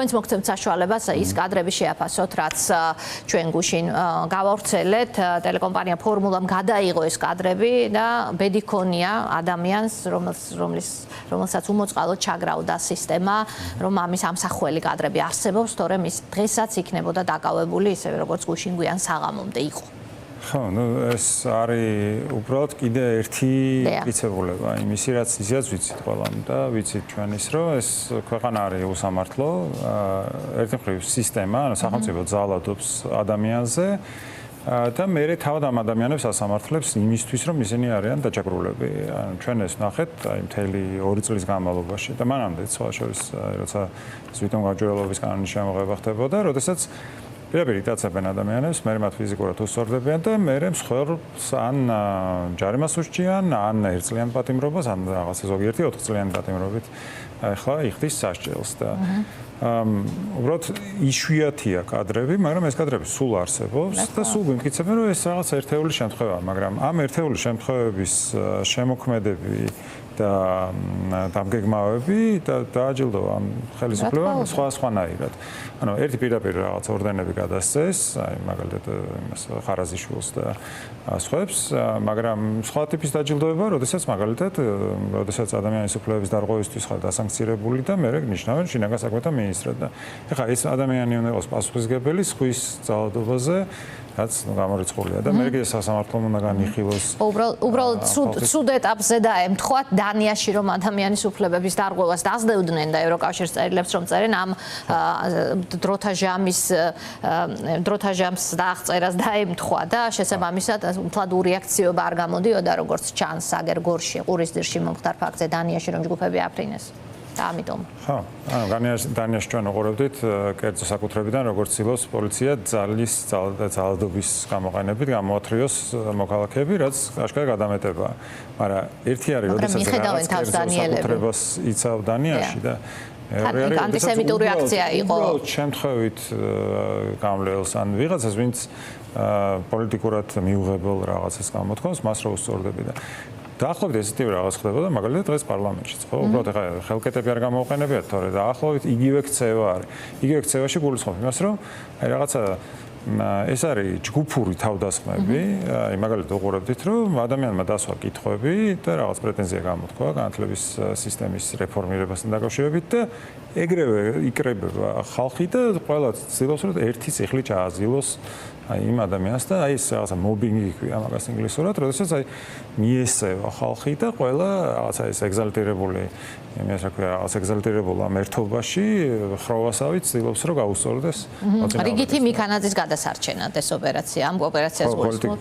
თქვენც მოგცემთ საშუალებას ის კადრები შეაფასოთ, რაც ჩვენ გუშინ გავავრცელეთ. ტელეკომპანია ფორმულამ გადაიღო ეს კადრები და ბედი ქონია ადამიანს, რომელსაც უმოწყალოდ ჩაგრავდა სისტემა, რომ ამის ამსახველი კადრები არსებობს, თორემ ის დღესაც იქნებოდა დაკავებული ისევე როგორც გუშინ გვიან საღამომდე იყო. ხო, ეს არის უბრალოდ კიდე ერთი მტკიცებულება იმისი, რაც ისიც ვიცით ყველამ და ვიცით ჩვენ ის, რომ ეს ქვეყანა არის უსამართლო, ერთი მხრივ სისტემა, ანუ სახელმწიფო ძალადობს ადამიანზე და მე თავად ამ ადამიანებს ასამართლებს იმისთვის, რომ ისინი არიან დაჯაგრულები. ანუ ჩვენ ეს ნახეთ, აი მთელი 2 წლის განმავლობაში და მანამდე სხვა შორის, როცა ზვიტონ გაჯერელობის კანონის შემოღება ხდებოდა, როდესაც პირდაპირ იტაცებენ ადამიანებს, მე მათ ფიზიკურად უსწორდებიან და მე მსხვერპლს ან ჯარიმას უსჯიან, ან ერთწლიან პატიმრობას, ან რაღაცა ზოგიერთი 4 წლიანი პატიმრობით ახლა იხდის სასჯელს და უბრალოდ იშვიათია კადრები, მაგრამ ეს კადრები სულ არსებობს და სულ გვიმტკიცებენ, რომ ეს რაღაც ერთეული შემთხვევაა, მაგრამ ამ ერთეული შემთხვევების შემოქმედები და დამგეგმავები და დააჯილდოვა ამ ხელისუფლებამ სხვანაირად. ანუ ერთი პირდაპირ რაღაც ორდენები გადასცეს, აი მაგალითად იმას ხარაზიშვილს და სხვებს, მაგრამ სხვა ტიპის დაჯილდოება, როდესაც მაგალითად, როდესაც ადამიანის უფლებების დარღვევისთვის ხარ დასანქცირებული და მე ნიშნავენ შინაგან საქმეთა ministrად და ეხლა ეს ადამიანი უნდა იყოს პასუხისმგებელი სხვის ძალადობაზე, რაც გამორიცხულია და მე სასამართლომ უნდა განიხილოს. უბრალოდ სუდ ეტაპზე დაემთხვათ დანიაში რომ ადამიანის უფლებების დარღვევას დასდევდნენ და ევროკავშირის წერილებს რომ წერენ ამ დროთა ჟამს დააღწერას დაემთხვა და შესაბამისად მთლად ურეაქციობა არ გამოდიოდა როგორც ჩანს აგერ გორში ყურისძირში მომხდარ ფაქტზე დანიაში რომ ჯგუფები აფრინეს. და ამიტომ. ხო, ანუ დანიაში ჩვენ უყურებდით კერძო საკუთრებიდან როგორც ცდილობს პოლიცია ძალადობის გამოყენებით გამოათრიოს მოქალაქეები, რაც აშკარად გადამეტებაა. მაგრამ ერთი არის, როდესაც რაღაც საკუთრებას იცავ დანიაში და ანტისემიტური აქცია იყო. შემთხვევით გამლეულს ან ვიღაცას, ვინც პოლიტიკურად მიუღებელ რაღაცას გამოთქვამს, მას რო უსწორდები და დაახლოებით ესეთი რაღაც ხდებოდა მაგალითად დღეს პარლამენტშიც, ხო? უბრალოდ ეხლა ხელკეტები არ გამოუყენებიათ, თორე დაახლოებით იგივე ქცევა არის. იგივე ქცევაში გულისხმობ იმას, რომ აი რაღაცა ეს არის ჯგუფური თავდასხმები, აი მაგალითად უყურებდით, რომ ადამიანმა დასვა კითხვები და რაღაც პრეტენზია გამოთქვა განათლების სისტემის რეფორმირებასთან დაკავშირებით და ეგრევე იკრებება ხალხი და ყველა ცდილობს, რომ ერთი წიხლი ჩააზილოს აი იმ ადამიანს და აი ეს რაღაცა მობინგი ქვია მაგას ინგლისურად, როდესაც აი მიესწევა ხალხი და ყველა რაღაცა ეს ეგზალტირებული იმას რა ქვია, რაღაც ეგზალტირებულ ამ ერთობაში ხროვასავით ცდილობს რომ გაუსწორდეს. რიგითი მექანიზმის გადასარჩენად ეს ოპერაცია, ამ ოპერაციას გულისხმობ.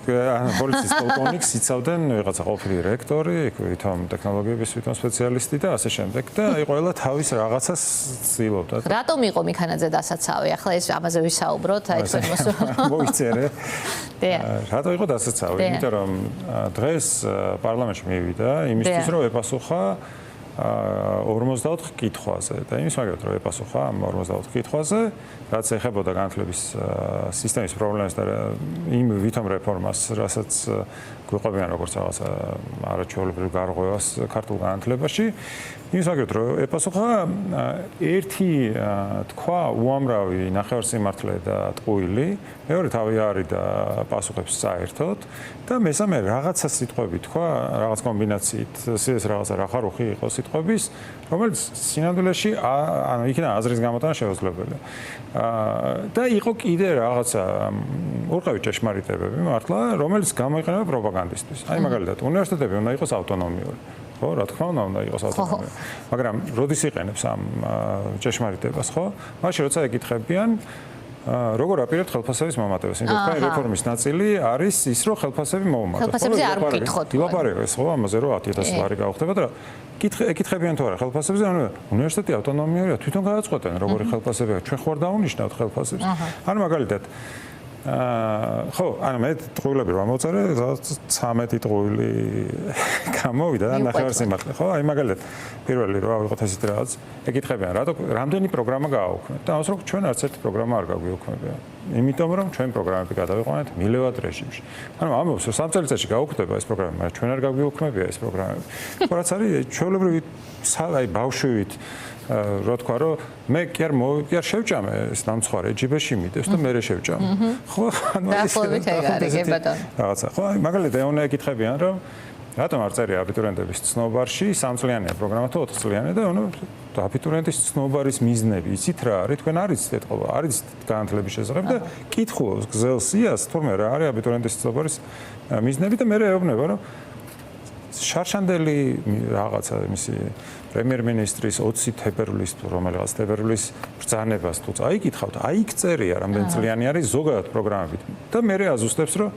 პოლიციის პოლკოვნიკს იცავდნენ რაღაცა ყოფილი რექტორი, ვითომ ტექნოლოგიების ვითომ სპეციალისტი და ასე შემდეგ და აი ყველა თავის რაღაცას ცდილობდა. რატომ იყო მექანიზმზე დასაცავი? ახლა ეს ამაზე ვისაუბროთ, აი თქვენ მოიწერე. რატო იყო დასაცავი? იმიტომ რომ დღეს პარლამენტში მივიდა იმისთვის რომ ეპასუხა 54 კითხვაზე და იმის მაგათ რომ ეპასუხა ამ 54 კითხვაზე, რაც ეხებოდა განათლების სისტემის პრობლემას და იმ ვითომ რეფორმას, რასაც გვიყვებიან როგორც რაღაცა არაჩვეულებრივ გარღვევას ქართულ განათლებაში. იმის მაგათ რომ ეპასუხა ერთი თქვა უამრავი ნახევარსიმართლე და ტყუილი, მეორე თავი არის და პასუხებს საერთოდ და მესამე რაღაცა სიტყვები თქვა, რაღაც კომბინაციით, ეს რაღაცა რახარუხი იყო სიტყვების, რომელიც სინამდვილეში ანუ იქნა აზრის გამოტანა შეუძლებელია. და იყო კიდე რაღაცა ურყევი ჭეშმარიტებები მართლა, რომელიც გამოიყენება პროპაგანდისთვის. აი მაგალითად, უნივერსიტეტები უნდა იყოს ავტონომიური. ხო, რა თქმა უნდა იყოს ავტონომიური. მაგრამ როდის იყენებს ამ ჭეშმარიტებას, ხო? მაშინ როცა ეკითხებიან როგორ აპირებთ ხელფასების მომატებას? იმიტომ რომ რეფორმის ნაწილი არის ის, რომ ხელფასები მოუმატოთ. ხელფასებზე არ ვკითხოთ. ილაპარაკეს ხო ამაზე, რომ 10000 ლარი გავხდებათ და ეკითხებიან თუ არა ხელფასებზე, ანუ უნივერსიტეტი ავტონომიურია, თვითონ გააწყვეტენ როგორი ხელფასებია. ჩვენ ხوار დაუნიშნავთ ხელფასებს. ანუ მაგალითად ხო, ანუ მე ტყუილები რომ ამოვწერე, 13 ტყუილი გამოვიდა და ნახევარსიმართლე, ხო? აი მაგალითად პირველი რომ ავიღოთ ესეთი რაღაც, ეკითხებიან, რამდენი პროგრამა გააუქმეთ? და ამას რომ ჩვენ არც ერთი პროგრამა არ გაგვიუქმებია. იმიტომ რომ ჩვენ პროგრამები გადავიყვანეთ მილევად რეჟიმში. ანუ ამბობს რომ 3 წელიწადში გაუქმდება ეს პროგრამა, მაგრამ ჩვენ არ გაგვიუქმებია ეს პროგრამები. ხო, რაც არის ჩვეულებრივი აი ბავშვივით რა თქვა რომ მე კი არ შევჭამე ეს დამცხვარე ჯიბეში მიდევს და მე შევჭამე. ხო, ანუ ეს რაღაცა. ხო, მაგალითად ეონე ეკითხებიან რომ რატომ არ წერია აბიტურიენტების ცნობარში 3 წლიანია პროგრამა თუ 4 წლიანი და აბიტურიენტის ცნობარის მიზნები იცით რა არის? თქვენ არ იცით ეთყობა, არ იცით განათლების შესახებ და კითხულობს გზელს იას თურმე რა არის აბიტურიენტის ცნობარის მიზნები და მე ეუბნება რომ შარშანდელი რაღაცა მისი პრემიერ-მინისტრის 20 თებერვლის თუ რომელიღაც თებერვლის ბრძანებას თუ წაიკითხავთ, აი იქ წერია რამდენი წლიანი არის ზოგადად პროგრამებით და მე აზუსტებს რომ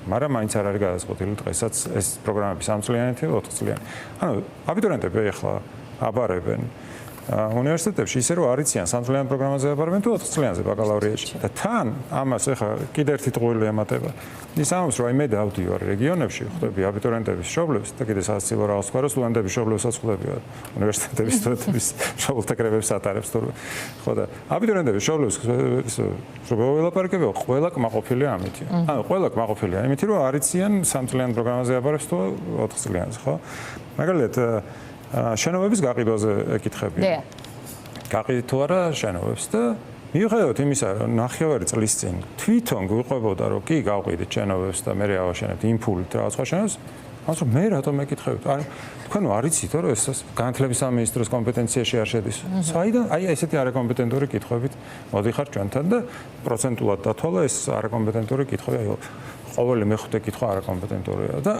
მაგრამ მაინც არ არის გადაწყვეტილი დღესაც ეს პროგრამები 3 წლიანი თუ 4 წლიანი. ანუ აბიტურიენტები ახლა აბარებენ უნივერსიტეტებში ისე რომ არიციან 3 წლიან პროგრამაზე აბარებენ თუ 4 წლიანზე ბაკალავრიატში. და თან ამას ახლა კიდევ ერთი ტყუილი ემატება. ის ამბობს რომ მე დავდივარ რეგიონებში, ხვდები აბიტურიენტების მშობლებს და კიდე სასწავლო რაღაც ყაროს სტუდენტების მშობლებსაც ხვდები უნივერსიტეტების სტუდენტების მშობელთა კრებებს ატარებს თუ ხო და აბიტურიენტების მშობლებს რომ ველაპარაკებია ყველა კმაყოფილი ამითია. ანუ ყველა კმაყოფილია იმითი რომ არიციან 3 წლიან პროგრამაზე აბარებს თუ 4 წლიანზე, ხო? მაგალითად შენობების გაყიდვაზე ეკითხებიან. გაყიდით თუ არა შენობებს და მიუხედავად იმისა, რომ ნახევარი წლის წინ თვითონ გვიყვებოდა, რომ კი გავყიდეთ შენობებს და მე ავაშენებთ იმფულით რაღაც სხვა შენობებს, ამას რომ მე რატომ ეკითხებით? აი, თქვენ არიცით, რომ ეს განათლების სამინისტროს კომპეტენციაში არ შედის. საიდან? აი, ესეთი არაკომპეტენტური კითხვებით მოდიხარ ჩვენთან და პროცენტულად დათვალა ეს არაკომპეტენტური კითხვები, აი, ყოველი მეხუთე კითხვა არაკომპეტენტურია და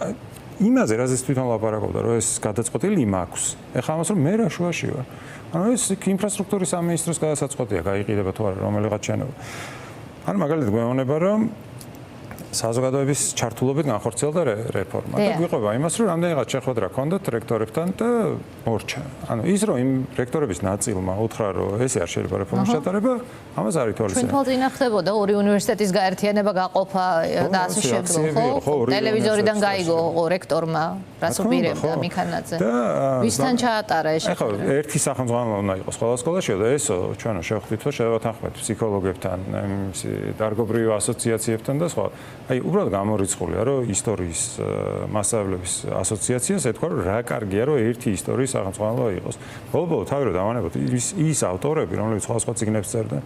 იმაზე რაზეც თვითონ ლაპარაკობდა რომ ეს გადაწყვეტილი მაქვს. ეხლა ამას რომ მე რა შუაში ვარ. ანუ ეს ინფრასტრუქტურის სამინისტროს გადასაწყვეტია, გაიყიდება თუ არა რომელიღაც შენობა. ანუ მაგალითად გვეუბნება რომ საზოგადოების ჩართულობით განხორციელდა რეფორმა და გვიყვება იმას რომ რამდენიღაც შეხვედრა ჰქონდათ რექტორებთან და მორჩა. ანუ ის რომ იმ რექტორების ნაწილმა უთხრა რომ ესე არ შეიძლება რეფორმის ჩატარება, ამას არ ითვალისწინებდა. ჩვენ თვალწინ ხდებოდა ორი უნივერსიტეტის გაერთიანება გაყოფა და ასე შემდგომ, ხო? ტელევიზორიდან გაიგო რექტორმა რასუპირებდა მიქანაძე. ვისთან ჩაატარა ეს შეხვედრა? ახლა ერთი სახელმწიფო უნდა იყოს ყველა სკოლაში და ესო ჩვენო შევხვდით რომ შევათანხმდით ფსიქოლოგებთან, დარგობრივ ასოციაციებთან და სხვა. აი, უბრალოდ გამორიცხულია, რომ ისტორიის მასწავლებლების ასოციაციას ეთქვა, რომ რა კარგია, რომ ერთი ისტორიის სახელმწიფო იყოს. ბოლო-ბოლო თავი რომ დავანებოთ, ის ავტორები, რომლებიც სხვა წიგნებს წერდნენ,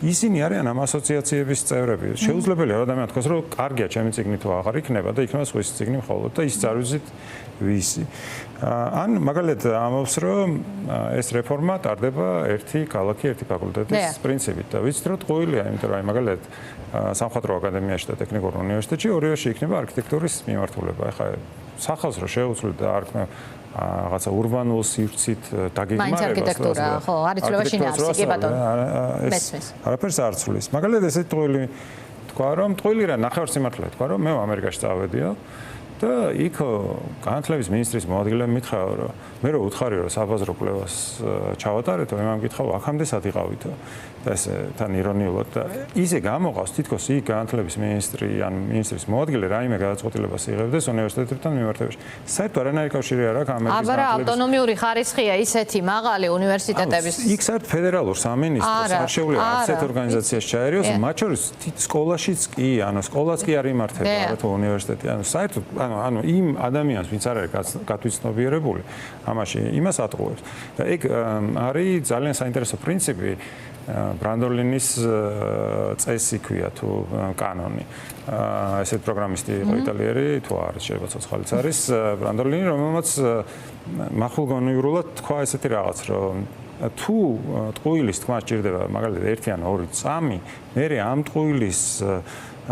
ისინი არიან ამ ასოციაციების წევრები. შეუძლებელია რომ ადამიანი თქვას, რომ კარგია, ჩემი წიგნი თუ აღარ იქნება და იქნება სხვის წიგნი მხოლოდ და ის წარვიზით ვისი. ან მაგალითად ამბობს, რომ ეს რეფორმა ტარდება ერთი ქალაქი, ერთი ფაკულტეტის პრინციპით და ვიცით, რომ ტყუილია, იმიტომ რომ აი მაგალითად სამხატვრო აკადემიაში და ტექნიკურ უნივერსიტეტში ორივეში იქნება არქიტექტურის მიმართულება. ახლა სახალს რო შეუძლია და არქნა რაღაცა ურბანულ სივრცით დაგეგმარებას. მაინც არქიტექტურა, ხო, არიცვლევაში ნასი, კი ბატონო. მესმის. არაფერს არ ცვლის. მაგალითად ესეთი ტყუილი თქვა, რომ ტყუილი რა ნახევარსიმართლე თქვა, რომ მე ამერიკაში წავედიო და იქ განათლების მინისტრის მოადგილემ მითხრა, რომ მე რო უთხარი რომ საბაზრო კვლევას ჩავატარეთო, მე მამკითხავ აქამდე სად იყავითო და ეს თან ირონიულად და ისე გამოყავს თითქოს იქ განათლების მინისტრი ან მინისტრის მოადგილე რაიმე გადაწყვეტილებას იღებდეს უნივერსიტეტებთან მიმართებაში. საერთოდ არანაირი კავშირი არ აქვს ამერიკის აბა რა ავტონომიური ხარისხია ისეთი მაღალი უნივერსიტეტების იქ საერთოდ ფედერალურ სამინისტროს არ შეუძლია ასეთ ორგანიზაციაში ჩაერიოს, მათ შორის სკოლაშიც კი, ანუ სკოლაც კი არ იმართება, არათუ უნივერსიტეტი. ანუ საერთოდ ანუ იმ ადამიანს, ვინც არ არის გათვითცნობიერებული, ამაში იმას ატყუებს. და ეგ არის ძალიან საინტერესო პრინციპი ბრანდოლინის წესი ქვია თუ კანონი. ესეთ პროგრამისტი იყო იტალიერი, თუ არის შეიძლება ცოცხალიც არის ბრანდოლინი, რომელმაც მახვილგონივრულად თქვა ესეთი რაღაც, რომ თუ ტყუილის თქმა სჭირდება მაგალითად 1 ან 2 წამი, მე ამ ტყუილის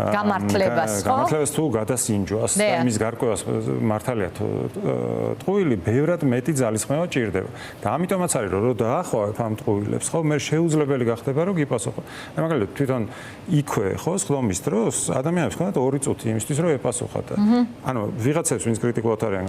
გამართლებას თუ გადასინჯვას და იმის გარკვევას მართალია თუ ტყუილი ბევრად მეტი ძალისხმევა ჭირდება და ამიტომაც არის რომ დაახვევებ ამ ტყუილებს ხო მე შეუძლებელი გახდება რომ გიპასუხო მაგალითად თვითონ იქვე ხო სხდომის დროს ადამიანებს ხონდათ 2 წუთი იმისთვის რომ ეპასუხათ ანუ ვიღაცებს ვინც კრიტიკულად არიან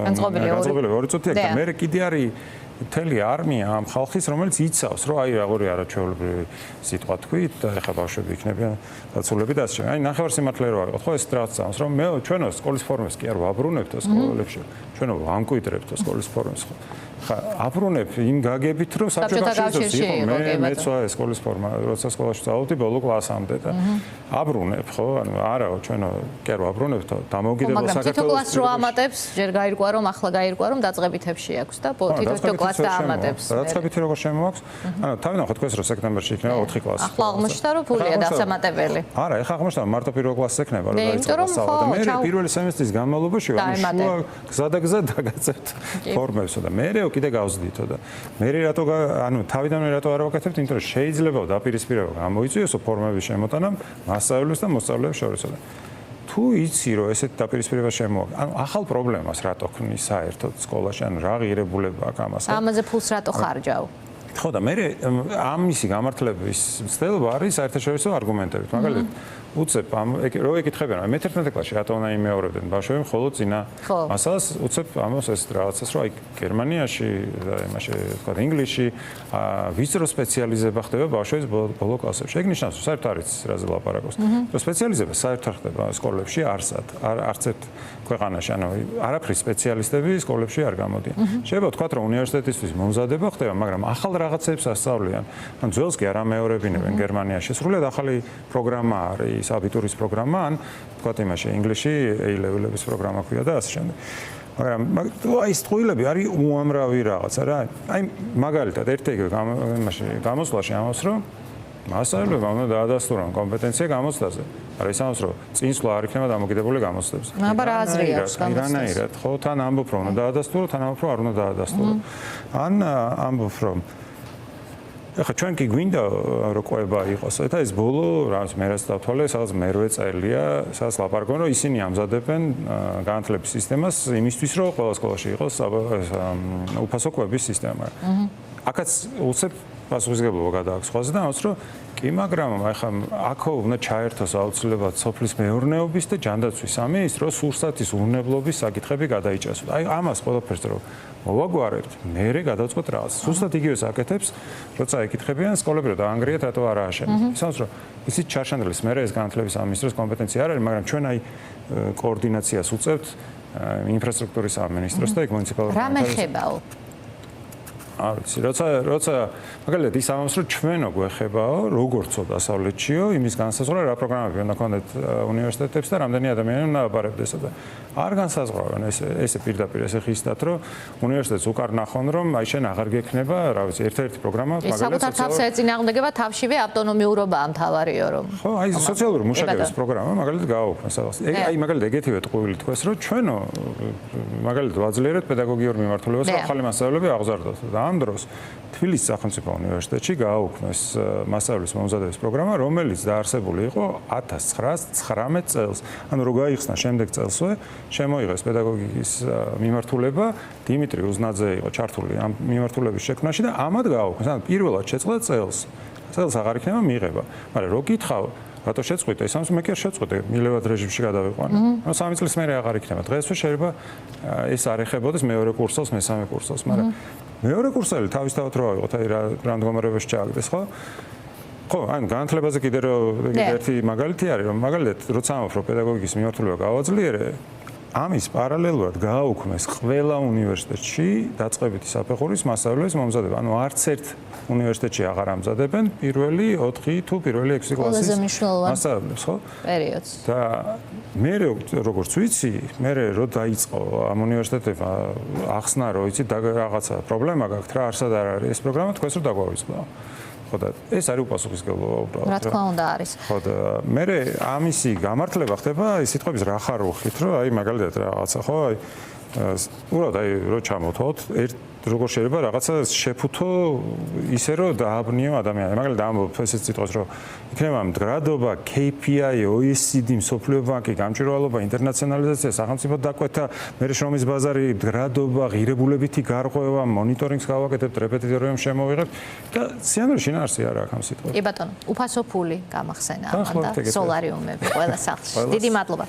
განწყობილი 2 წუთი და მე კიდე არის მთელი არმია ამ ხალხის რომელიც იცავს რომ აი როგორი არაჩვეულებრივი სიტყვა თქვით და ეხლა ბავშვები იქნებიან დაცულები და ასე შემდეგ. აი ნახევარსიმართლე რო არის, ხო ეს რაც წამს რომ მე ჩვენო სკოლის ფორმებს კი არ ვაბრუნებთ სკოლებში. ჩვენო ვამკვიდრებთ სკოლის ფორმებს ხო. ხა აბრუნებ იმ გაგებით რომ საბჭოთა კავშირში იყო მეცვა სკოლის ფორმა როცა სკოლაში წავედი ბოლო კლასამდე და აბრუნებ ხო ანუ არაო ჩვენო კი არ ვაბრუნებთ დამოუკიდებელ საქართველოს თითო კლასს რო ამატებს ჯერ გაირკვა რომ ახლა გაირკვა რომ დაწყებითებში აქვს და თითო კლასს რაც დაამატებს. დაწყებითი როგორ შემოაქვს? ანუ თავიდან ხო თქვენს რომ სექტემბერში იქნება 4 კლასი. ახლა აღმოჩნდა რომ ფულია დასამატებელი. არა, ეხლა აღმოჩნდა მარტო პირველ კლასს ექნება რომ დაიწყოს სწავლა და მე პირველი სემესტრის განმავლობაში შუა გზადაგზა დაგაწევთ ფორმებსო და მე კიდე გავზდითო და მე რატო ანუ თავიდანვე რატო არ ვაკეთებთ, იმიტომ რომ შეიძლება დაპირისპირება გამოიწვიოსო ფორმების შემოტანამ მასწავლებლებს და მოსწავლეებს შორისო და თუ იცი რომ ესეთ დაპირისპირება შემოაქვს, ანუ ახალ პრობლემას რატო ქმნის საერთოდ სკოლაში, ანუ რა ღირებულება აქვს ამას? ამაზე ფულს რატო ხარჯავ? ხო და მე ამისი გამართლების მცდელობა არის საერთაშორისო არგუმენტებით. მაგალითად, უცებ რო ეკითხებიან, მე 11 კლასში რატო უნდა იმეორებდნენ ბავშვები, მხოლოდ წინა მასალას უცებ ამას ეს რაღაცას რომ აი გერმანიაში და იმაში თქვა ინგლისში ვიწრო სპეციალიზება ხდება ბავშვების ბოლო კლასებში. ეგ ნიშნავს, რომ საერთოდ არის რაზე ლაპარაკობს. რომ სპეციალიზება საერთოდ ხდება სკოლებში არც ერთ ქვეყანაში, ანუ არაფრის სპეციალისტები სკოლებში არ გამოდიან. შეიძლება ვთქვათ, რომ უნივერსიტეტისთვის მომზადება ხდება, მაგრამ ახალ რაღაცებს ასწავლიან. ან ძველს კი არ ამეორებინებენ გერმანიაში. სრულიად ახალი პროგრამა არის, აბიტურის პროგრამა, ან თქვათ იმაში ინგლისში A-level-ების პროგრამა ქვია და ასე შემდეგ. მაგრამ აი სტყუილები არის უამრავი რაღაცა რა. აი მაგალითად ერთ იგივე იმაში გამოსვლაში ამას რომ მასწავლებლებმა უნდა დაადასტურონ კომპეტენცია გამოცდაზე. არა ის ამას რომ წინსვლა არ იქნება დამოკიდებული გამოცდებზე. აბა რა აზრი აქვს გამოცდაზე? ხო, თან ამბობ რომ უნდა დაადასტურო, თან ამბობ რომ არ უნდა დაადასტურო. ან ამბობ რომ ეხლა ჩვენ კი გვინდა რომ ყובה იყოს და ეს ბოლო რაღაც მე რაც დავთვალე, სადაც მერვე წელია, სადაც ლაპარაკობენ რომ ისინი ამზადებენ განათლების სისტემას იმისთვის რომ ყველა სკოლაში იყოს უფასო კვების სისტემა. აქაც უცებ პასუხისმგებლობა გადააქვს სხვაზე და ამას რომ კი, მაგრამ ახლა აქ უნდა ჩაერთოს აუცილებლად სოფლის მეურნეობის და ჯანდაცვის სამინისტრო სურსათის უვნებლობის საკითხები გადაიჭრას. აი ამას ყველაფერს რომ მოვაგვარებთ, მერე გადავწყვეტ რაღაც. სუსტად იგივეს აკეთებს, როცა ეკითხებიან სკოლები რომ დაანგრიათ, რატო არ ააშენეთ. ისე რომ ისიც ჩარშანდლის მერე ეს განათლების სამინისტროს კომპეტენცია არ არის, მაგრამ ჩვენ აი კოორდინაციას უწევთ ინფრასტრუქტურის სამინისტროს და ეგ მუნიციპალურ რა მეხებაო? არ ვიცი, როცა მაგალითად ის ამას რომ ჩვენო გვეხებაო, როგორცო დასავლეთშიო, იმის განსაზღვრა რა პროგრამები უნდა ქონდეთ უნივერსიტეტებს და რამდენი ადამიანი უნდა აბარებდესო და არ განსაზღვრავენ ესე პირდაპირ ესე ხისტად რომ უნივერსიტეტს უკარ ნახონ რომ აი შენ აღარ გექნება, რა ვიცი, ერთ-ერთი პროგრამა მაგალითად საკუთარ თავს ეწინააღმდეგება თავშივე ავტონომიურობაა მთავარიო რომ ხო, აი სოციალური მუშაკების პროგრამა მაგალითად გააუქმეს სადღაც. აი მაგალითად ეგეთივე ტყუილი თქვეს რომ ჩვენო მაგალითად ვაძლიერებთ პედაგოგიურ მიმართულებას რომ ახალი მასწავლებლები აღზარდოთ და ამ დროს თბილისის სახელმწიფო უნივერსიტეტში გააუქმეს მასწავლებლის მომზადების პროგრამა, რომელიც დაარსებული იყო 1919 წელს. ანუ რო გაიხსნა შემდეგ წელსვე, შემოიღეს პედაგოგიკის მიმართულება, დიმიტრი უზნაძე იყო ჩართული ამ მიმართულების შექმნაში და ამად გააუქმეს. ანუ პირველად შეწყდა წელს აღარ იქნება მიღება. მაგრამ რო გითხავ რატო შეწყვიტე? ის ამას მე კი არ შეწყვიტე, მილევად რეჟიმში გადავიყვანე. ანუ 3 წლის მერე აღარ იქნება. დღესვე შეიძლება ეს არ ეხებოდეს მეორე კურსელს, მესამე კურსელს, მაგრამ მეორე კურსელი თავისთავად რო ავიღოთ, აი რა მდგომარეობაში ჩააგდეს, ხო? ხო, ანუ განათლებაზე კიდე ერთი მაგალითი არის, რომ მაგალითად როცა ამბობ რომ პედაგოგიკის მიმართულება გავაძლიერე, ამის პარალელურად გააუქმეს ყველა უნივერსიტეტში დაწყებითი საფეხურის მასწავლებლის მომზადება. ანუ არც ერთ უნივერსიტეტში აღარ ამზადებენ პირველი 4 თუ პირველი 6 კლასის მასწავლებლებს, ხო? პერიოდს. და მე როგორც ვიცი, მე რო დაიწყო ამ უნივერსიტეტებმა ახსნა რომ იცი რაღაცა პრობლემა გაქვთ რა, არსად არ არის ეს პროგრამა, თქვენს რომ დაგვავიწყდა. ხო და ეს არის უპასუხისმგებლობა უბრალოდ. რა თქმა უნდა არის. ხო და მე ამისი გამართლება ხდება ის სიტყვების რა ხარუხით, რომ აი მაგალითად რაღაცა ხო, აი უბრალოდ აი რო ჩამოთოთ როგორ შეიძლება რაღაცა შეფუთო ისე რომ დააბნიო ადამიანები. მაგალითად ამბობ ესეც სიტყვას რომ იქნება მდგრადობა, KPI, OECD, მსოფლიო ბანკი, გამჭვირვალობა, ინტერნაციონალიზაცია, სახელმწიფო დაკვეთა, მე შრომის ბაზარი, მდგრადობა, ღირებულებითი გარღვევა, მონიტორინგს გავაკეთებთ, რეპეტიტორიუმ შემოვიღებთ და სიანური შინაარსი არ აქვს ამ სიტყვას. კი ბატონო, უფასო ფული გამახსენა და სოლარიუმები ყველა სახლში. დიდი მადლობა.